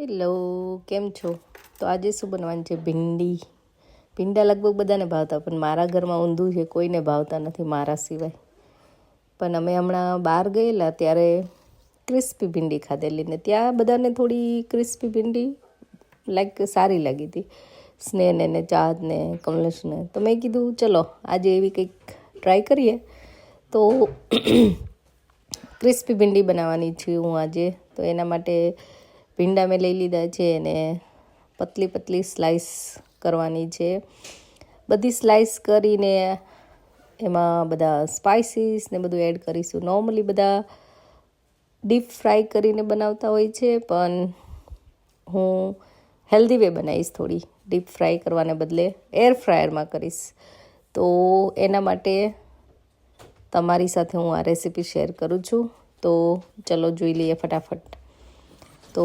Hello, કેમ છો? તો આજે શું બનવાનું છે? ભીંડી. ભીંડા લગભગ બધાને ભાવતા, પણ મારા ઘરમાં ઊંધું છે, કોઈને ભાવતા નથી મારા સિવાય. પણ અમે હમણાં બહાર ગયેલા ત્યારે ક્રિસ્પી ભીંડી ખાધેલી ને ત્યાં બધાને થોડી ક્રિસ્પી ભીંડી સારી લાગી હતી, સ્નેહને ને ચાહતને કમલેશને. તો મેં કીધું ચલો આજે એવી કંઈક ટ્રાય કરીએ. તો ક્રિસ્પી ભીંડી બનાવવાની છું હું આજે. તો એના માટે ભીંડા મેં લઈ લીધા છે અને પતલી પતલી સ્લાઈસ કરવાની છે. બધી સ્લાઈસ કરીને એમાં બધા સ્પાઇસીસ ને બધું એડ કરીશું. નોર્મલી બધા ડીપ ફ્રાય કરીને બનાવતા હોય છે, પણ હું હેલ્ધી વે બનાવીશ. થોડી ડીપ ફ્રાય કરવાને બદલે એર ફ્રાયરમાં કરીશ. તો એના માટે તમારી સાથે હું આ રેસીપી શેર કરું છું. તો ચલો જોઈ લઈએ ફટાફટ. તો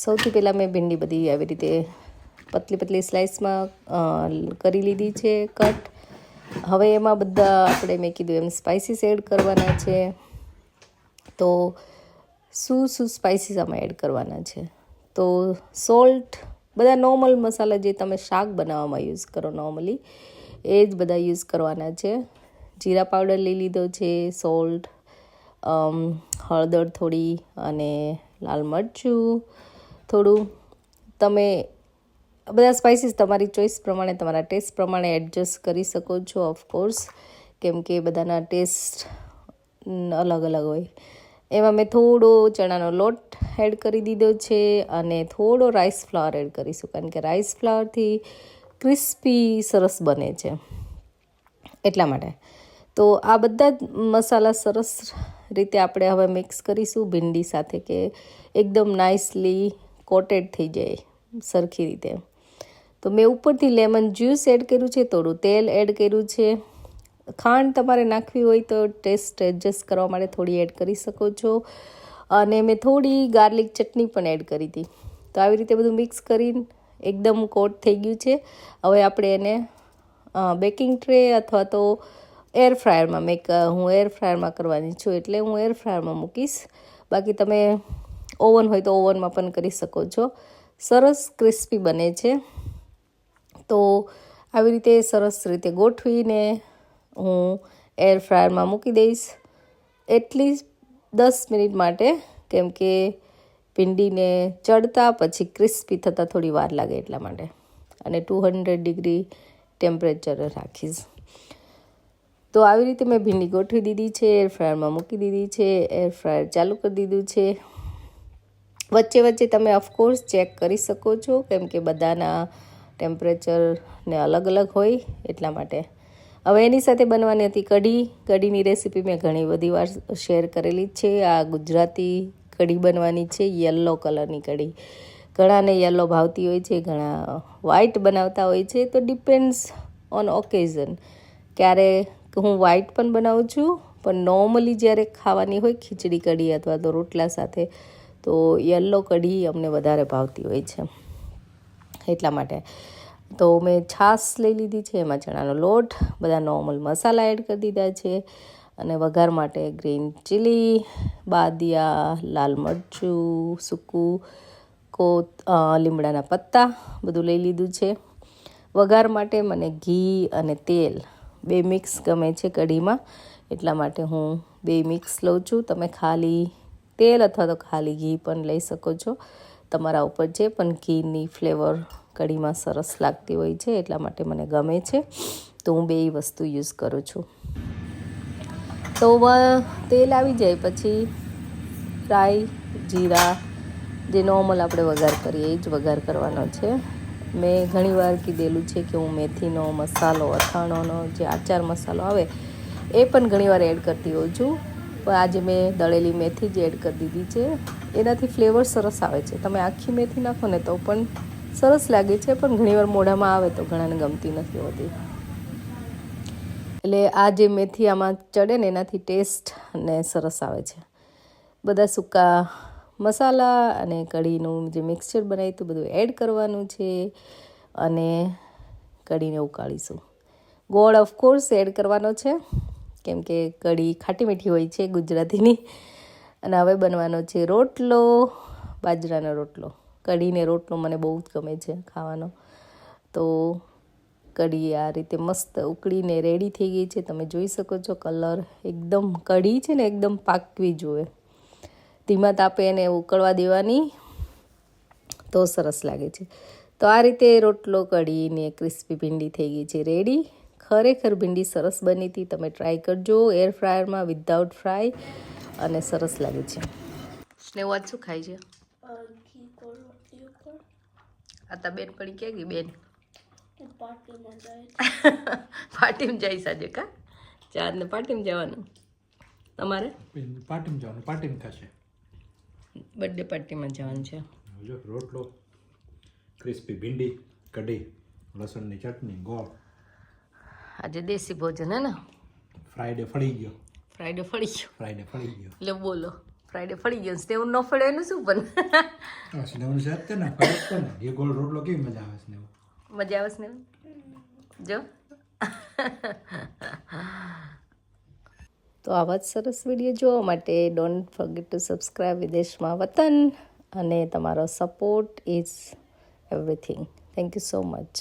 સૌથી પહેલાં મેં ભીંડી બધી આવી રીતે પતલી પતલી સ્લાઇસમાં કરી લીધી છે કટ. હવે એમાં બધા આપણે મેં કીધું એમ સ્પાઇસીસ એડ કરવાના છે. તો શું સ્પાઇસીસ આમાં એડ કરવાના છે? તો સોલ્ટ, બધા નોર્મલ મસાલા જે તમે શાક બનાવવામાં યુઝ કરો નોર્મલી એ જ બધા યુઝ કરવાના છે. જીરા પાવડર લઈ લીધો છે, સોલ્ટ, હળદર થોડી અને લાલ મરચું થોડું. તમે બધા સ્પાઇસીસ તમારી ચોઈસ પ્રમાણે, તમારા ટેસ્ટ પ્રમાણે એડજસ્ટ કરી શકો છો ઓફકોર્સ, કેમ કે બધાના ટેસ્ટ અલગ અલગ હોય. એમાં મેં થોડો ચણાનો લોટ એડ કરી દીધો છે અને થોડો રાઈસ ફ્લાવર એડ કરીશું, કારણ કે રાઈસ ફ્લાવરથી ક્રિસ્પી સરસ બને છે એટલા માટે. તો આ બધા જ મસાલા સરસ રીતે આપણે હવે મિક્સ કરીશું ભીંડી સાથે, કે એકદમ નાઇસલી કોટેડ થઈ જાય સરખી રીતે. તો મેં ઉપરથી લેમન જ્યુસ એડ કર્યું છે, થોડું તેલ એડ કર્યું છે. ખાંડ તમારે નાખવી હોય તો ટેસ્ટ એડજસ્ટ કરવા માટે થોડી એડ કરી શકો છો. અને મેં થોડી ગાર્લિક ચટણી પણ એડ કરી હતી. તો આવી રીતે બધું મિક્સ કરીને એકદમ કોટ થઈ ગયું છે. હવે આપણે એને બેકિંગ ટ્રે અથવા તો એર ફ્રાયરમાં, હું એર ફ્રાયરમાં કરવાની છું એટલે હું એર ફ્રાયરમાં મૂકીશ. બાકી તમે ઓવન હોય તો ઓવનમાં પણ કરી શકો છો. સરસ ક્રિસ્પી બને છે. તો આવી રીતે સરસ રીતે ગોઠવીને હું એર ફ્રાયરમાં મૂકી દઈશ એટલીસ્ટ 10 મિનિટ માટે, કેમ કે ભીંડીને ચડતા પછી ક્રિસ્પી થતાં થોડી વાર લાગે એટલા માટે. અને 200 ડિગ્રી ટેમ્પરેચર રાખીશ. તો આવી રીતે મેં ભીંડી ગોઠવી દીધી છે, એર ફ્રાયરમાં મૂકી દીધી છે, એર ફ્રાયર ચાલુ કરી દીધું છે. વચ્ચે વચ્ચે તમે ઓફકોર્સ ચેક કરી શકો છો, કેમ કે બધાના ટેમ્પરેચરને અલગ અલગ હોય એટલા માટે. હવે એની સાથે બનવાની હતી કઢી. કઢીની રેસીપી મેં ઘણી બધી વાર શેર કરેલી જ છે. આ ગુજરાતી કઢી બનવાની છે, યલો કલરની કઢી. ઘણાને યલો ભાવતી હોય છે, ઘણા વ્હાઈટ બનાવતા હોય છે. તો ડિપેન્ડ્સ ઓન ઓકેઝન. ક્યારે હું વ્હાઈટ પણ બનાવું છું, પણ નોર્મલી જ્યારે ખાવાની હોય ખીચડી કઢી અથવા તો રોટલા સાથે, તો યલો કઢી અમને વધારે ભાવતી હોય છે એટલા માટે. તો મેં છાશ લઈ લીધી છે, એમાં ચણાનો લોટ, બધા નોર્મલ મસાલા એડ કરી દીધા છે. અને વઘાર માટે ગ્રીન ચીલી, બાદિયા, લાલ મરચું, સૂકું લીમડાના પત્તા બધું લઈ લીધું છે. વઘાર માટે મને ઘી અને તેલ બે મિક્સ ગમે છે કઢીમાં, એટલા માટે હું બે મિક્સ લઉં છું. તમે ખાલી તેલ અથવા તો ખાલી ઘી પણ લઈ શકો છો, તમારા ઉપર છે. પણ ઘીની ફ્લેવર કઢીમાં સરસ લાગતી હોય છે એટલા માટે મને ગમે છે. તો હું બે વસ્તુ યુઝ કરું છું. તો તેલ આવી જાય પછી રાઈ, જીરા, જે નોર્મલ આપણે વઘાર કરીએ એ જ વઘાર કરવાનો છે. મેં ઘણીવાર કીધેલું છે કે હું મેથીનો મસાલો, અથાણોનો જે આચાર મસાલો આવે એ પણ ઘણીવાર એડ કરતી હોઉં છું. પણ આજે મેં દળેલી મેથી જ એડ કરી દીધી છે. એનાથી ફ્લેવર સરસ આવે છે. તમે આખી મેથી નાખો ને તો પણ સરસ લાગે છે, પણ ઘણીવાર મોઢામાં આવે તો ઘણાને ગમતી નથી હોતી. એટલે આ જે મેથી આમાં ચડે ને એનાથી ટેસ્ટ ને સરસ આવે છે. બધા સૂકા મસાલા અને કઢીનું જે મિક્સચર બનાવ્યું હતું બધું એડ કરવાનું છે અને કઢીને ઉકાળીશું. ગોળ ઓફકોર્સ એડ કરવાનો છે, કેમ કે કઢી ખાટી મીઠી હોય છે ગુજરાતીની. અને હવે બનવાનો છે રોટલો, બાજરાનો રોટલો. કઢીને રોટલો મને બહુ જ ગમે છે ખાવાનો. તો કઢી આ રીતે મસ્ત ઉકળીને રેડી થઈ ગઈ છે. તમે જોઈ શકો છો કલર એકદમ, કઢી છે ને એકદમ પાકવી જોઈએ. ધીમા તાપે એને ઉકળવા દેવાની તો સરસ લાગે છે. તો આ રીતે રોટલો કઢીને ક્રિસ્પી ભીંડી થઈ ગઈ છે રેડી. ખરેખર ભીંડી સરસ બની હતી. તમે ટ્રાય કરજો એર ફ્રાયરમાં વિધાઉટ ફ્રાય, અને સરસ લાગે છે. સ્નેહ આજ શું ખાય છે? આ તા બેન પડી ક્યાં ગઈ બેન? પાર્ટીમાં જાય સાજે કા? ચાંદને પાર્ટીમાં જવાનું. તમારે પાર્ટીમાં જવાનું, પાર્ટીમાં ખાશે. બર્થડે પાર્ટીમાં જવાનું છે. જો રોટલો, ક્રિસ્પી ભીંડી, કઢી, લસણની ચટણી, ગોળ. આજે દેશી ભોજન હે ને? ફ્રાઈડે ફળી ગયો. ફ્રાઈડે ફળી ગયો. ફ્રાઈડે ફળી ગયો. એટલે બોલો ફ્રાઈડે ફળી ગયો. સ્નેહ ન ફળે એનું શું પણ? સ્નેહનું છે જ ને, ફળે જ ને. એ ગોળ રોટલો કેવી મજા આવે સ્નેહ? મજા આવે સ્નેહ? જો તો આવા જ સરસ વિડીયો જોવા માટે ડોન્ટ ફર્ગેટ ટુ સબસ્ક્રાઈબ વિદેશમાં વતન, અને તમારો support is everything. Thank you so much.